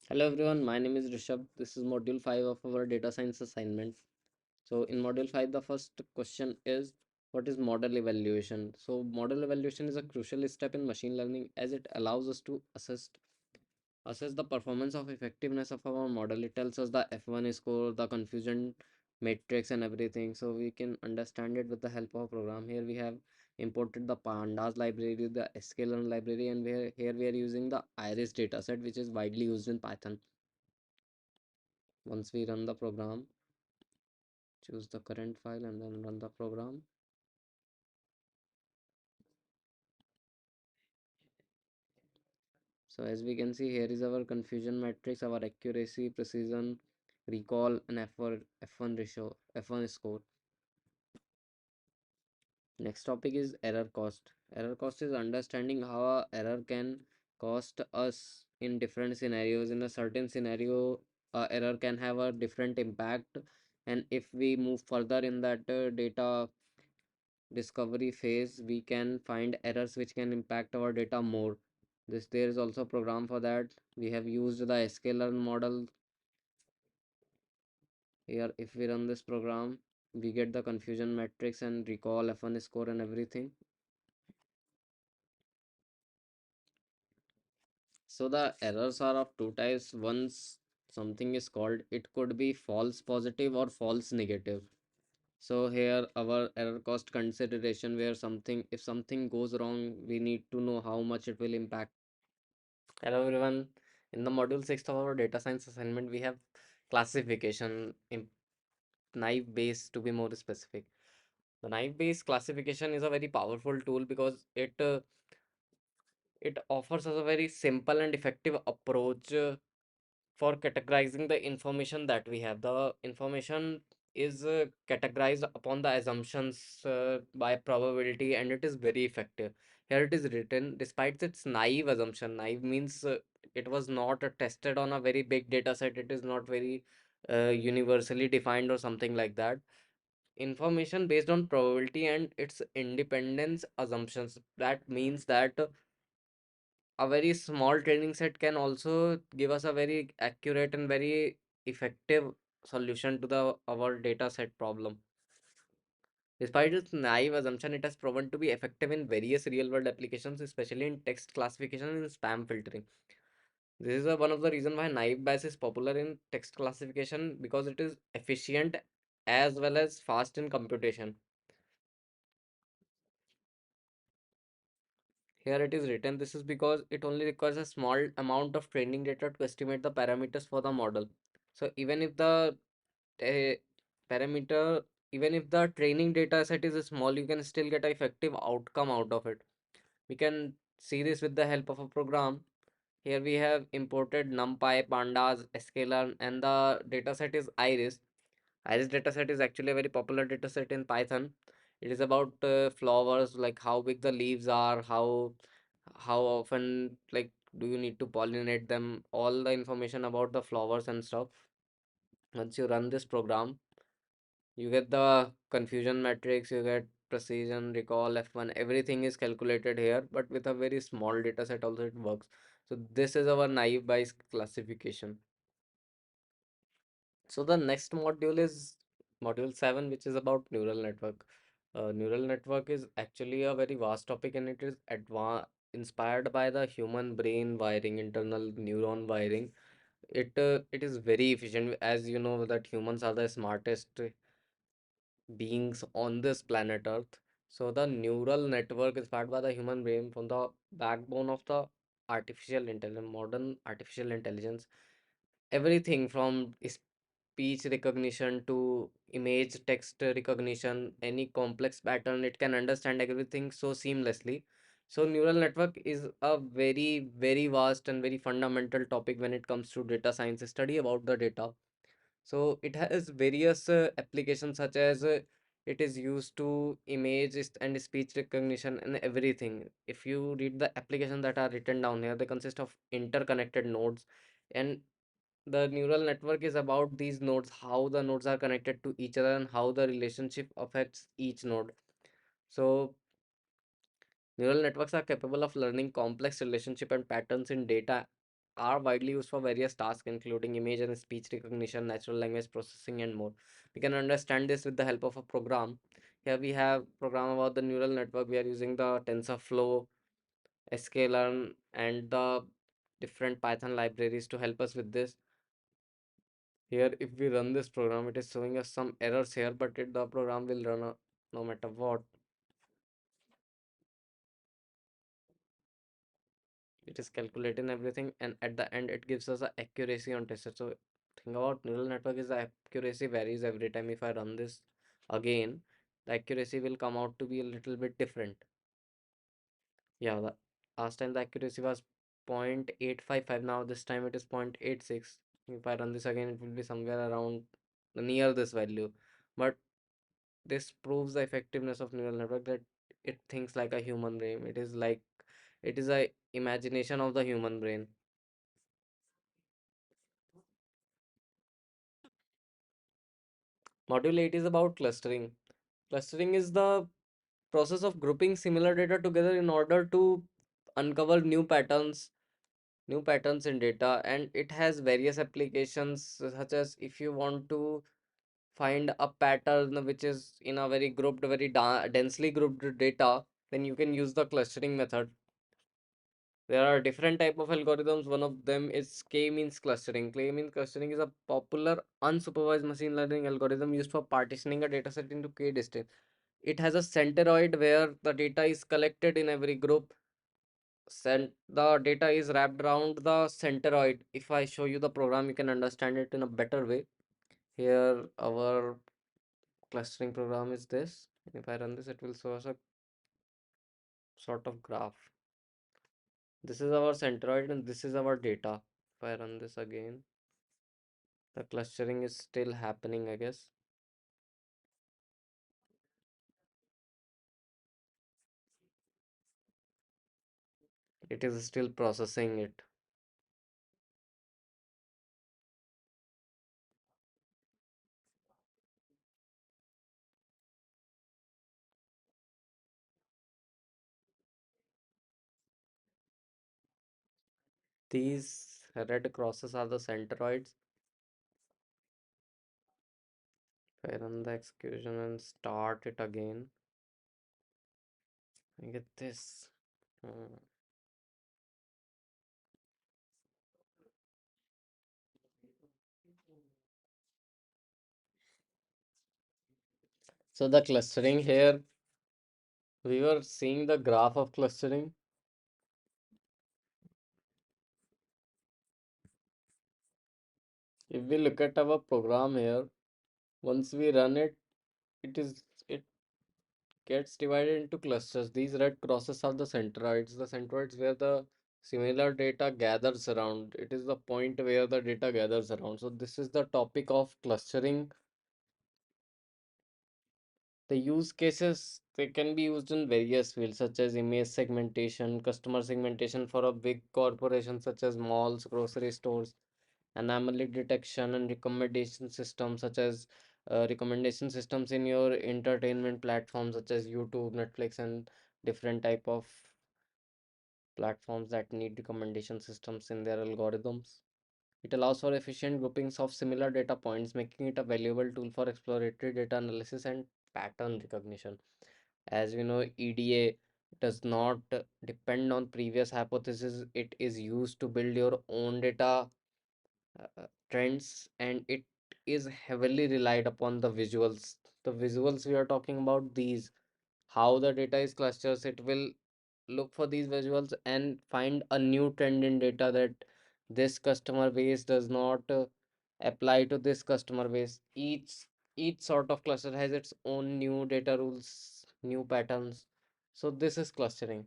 Hello everyone, my name is Rishabh. This is module 5 of our data science assignment. So in module 5 the first question is what is model evaluation? So model evaluation is a crucial step in machine learning as it allows us to assess the performance of effectiveness of our model. It tells us the F1 score, the confusion matrix and everything, so we can understand it with the help of a program. Here we have imported the pandas library, the sklearn library, and here we are using the iris dataset which is widely used in Python. Once we run the program, choose the current file and then run the program. So as we can see, here is our confusion matrix, our accuracy, precision, recall, and F1 ratio, F1 score. Next topic is error cost. Error cost is understanding how a error can cost us in different scenarios. In a certain scenario, error can have a different impact, and if we move further in that data discovery phase, we can find errors which can impact our data more. There is also a program for that. We have used the sklearn model. Here if we run this program, we get the confusion matrix and recall F1 score and everything. So the errors are of two types. Once something is called, it could be false positive or false negative. So here our error cost consideration, where something, if something goes wrong, we need to know how much it will impact. Hello everyone. In the module 6 of our data science assignment, we have classification in knife base, to be more specific. The knife based classification is a very powerful tool because it offers us a very simple and effective approach for categorizing the information that we have. The information is categorized upon the assumptions by probability, and it is very effective. Here it is written, despite its naive assumption. Naive means it was not tested on a very big data set, it is not very universally defined or something like that. Information based on probability and its independence assumptions. That means that a very small training set can also give us a very accurate and very effective solution to the our data set problem. Despite its naive assumption, it has proven to be effective in various real world applications, especially in text classification and spam filtering. This is one of the reasons why naive bias is popular in text classification, because it is efficient as well as fast in computation. Here it is written, this is because it only requires a small amount of training data to estimate the parameters for the model. So even if the uh, parameter, even if the training data set is small, you can still get an effective outcome out of it. We can see this with the help of a program. Here we have imported NumPy, Pandas, sklearn, and the dataset is Iris. Iris dataset is actually a very popular dataset in Python. It is about flowers, like how big the leaves are, how often, like, do you need to pollinate them, all the information about the flowers and stuff. Once you run this program, you get the confusion matrix, you get precision, recall, F1, everything is calculated here, but with a very small data set also it works. So this is our naive Bayes classification. So the next module is module 7, which is about neural network. Neural network is actually a very vast topic, and it is inspired by the human brain wiring, internal neuron wiring. It is very efficient, as you know that humans are the smartest beings on this planet Earth. So the neural network is part by the human brain from the backbone of the artificial intelligence, modern artificial intelligence. Everything from speech recognition to image text recognition, any complex pattern, it can understand everything so seamlessly. So neural network is a very, very vast and very fundamental topic when it comes to data science study about the data. So it has various applications, such as it is used to and speech recognition and everything. If you read the applications that are written down here, they consist of interconnected nodes, and the neural network is about these nodes, how the nodes are connected to each other and how the relationship affects each node. So neural networks are capable of learning complex relationship and patterns in data are widely used for various tasks, including image and speech recognition, natural language processing, and more. We can understand this with the help of a program. Here we have program about the neural network. We are using the TensorFlow, sklearn, and the different Python libraries to help us with this. Here, if we run this program, it is showing us some errors here, but the program will run no matter what. It is calculating everything, and at the end, it gives us a accuracy on test. So, thing about neural network is the accuracy varies every time. If I run this again, the accuracy will come out to be a little bit different. Yeah, the last time the accuracy was 0.855. Now this time it is 0.86. If I run this again, it will be somewhere around near this value. But this proves the effectiveness of neural network, that it thinks like a human brain. It is a imagination of the human brain. Module 8 is about clustering. Clustering is the process of grouping similar data together in order to uncover new patterns in data, and it has various applications, such as if you want to find a pattern which is in a very grouped, very densely grouped data, then you can use the clustering method. There are different type of algorithms. One of them is k-means clustering. K-means clustering is a popular unsupervised machine learning algorithm used for partitioning a dataset into k distinct. It has a centroid where the data is collected in every group. The data is wrapped around the centroid. If I show you the program, you can understand it in a better way. Here, our clustering program is this. If I run this, it will show us a sort of graph. This is our centroid and this is our data. If I run this again, the clustering is still happening, I guess. It is still processing it. These red crosses are the centroids. If I run the execution and start it again, I get this. Hmm. So the clustering here, we were seeing the graph of clustering. If we look at our program here, once we run it, it gets divided into clusters. These red crosses are the centroids. The centroids where the similar data gathers around. It is the point where the data gathers around. So this is the topic of clustering. The use cases, they can be used in various fields such as image segmentation, customer segmentation for a big corporation such as malls, grocery stores, anomaly detection, and recommendation systems such as recommendation systems in your entertainment platforms such as YouTube, Netflix, and different type of platforms that need recommendation systems in their algorithms. It allows for efficient groupings of similar data points, making it a valuable tool for exploratory data analysis and pattern recognition. As we know, EDA does not depend on previous hypothesis. It is used to build your own data trends, and it is heavily relied upon the visuals. The visuals we are talking about, these, how the data is clusters, it will look for these visuals and find a new trend in data, that this customer base does not apply to this customer base. Each sort of cluster has its own new data rules, new patterns. So this is clustering.